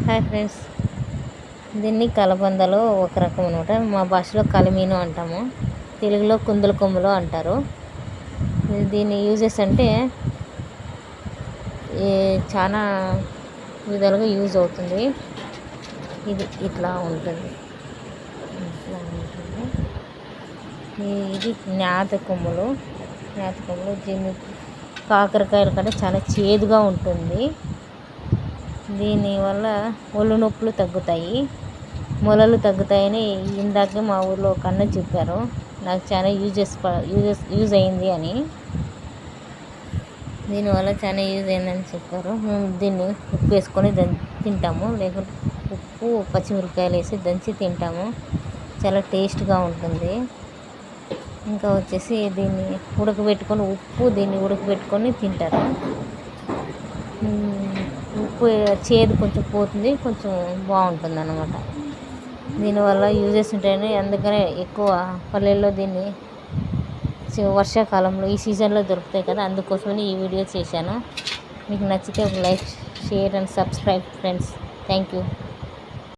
Hi friends, దీన్ని కలబందలో ఒక రకం అనమాట. మా భాషలో కలిమీను అంటాము, తెలుగులో కుందుల కొమ్ములు అంటారు. దీని యూజెస్ అంటే చాలా విధాలుగా యూజ్ అవుతుంది. ఇది ఇట్లా ఉంటుంది. ఇది జ్ఞాత కొమ్ములు. దీన్ని కాకరకాయల కంటే చాలా చేదుగా ఉంటుంది. దీనివల్ల ఒళ్ళు నొప్పులు తగ్గుతాయి, మొలలు తగ్గుతాయని ఇందాకే మా ఊర్లో ఒక అన్న చెప్పారు. నాకు చాలా యూజ్ అయింది అని, దీనివల్ల చాలా యూజ్ అయిందని చెప్పారు. మేము దీన్ని ఉప్పు వేసుకొని తింటాము, లేకుంటే ఉప్పు పచ్చిమిరపకాయలు వేసి దంచి తింటాము. చాలా టేస్ట్గా ఉంటుంది. ఇంకా వచ్చేసి దీన్ని ఉడకబెట్టుకొని తింటారు. ఉప్పు చేదు కొంచెం పోతుంది, కొంచెం బాగుంటుంది అన్నమాట. దీనివల్ల యూజెస్ ఉంటాయని అందుకనే ఎక్కువ పల్లెల్లో దీన్ని వర్షాకాలంలో ఈ సీజన్లో దొరుకుతాయి కదా, అందుకోసమని ఈ వీడియో చేశాను. మీకు నచ్చితే ఒక like, share and subscribe friends. Thank you.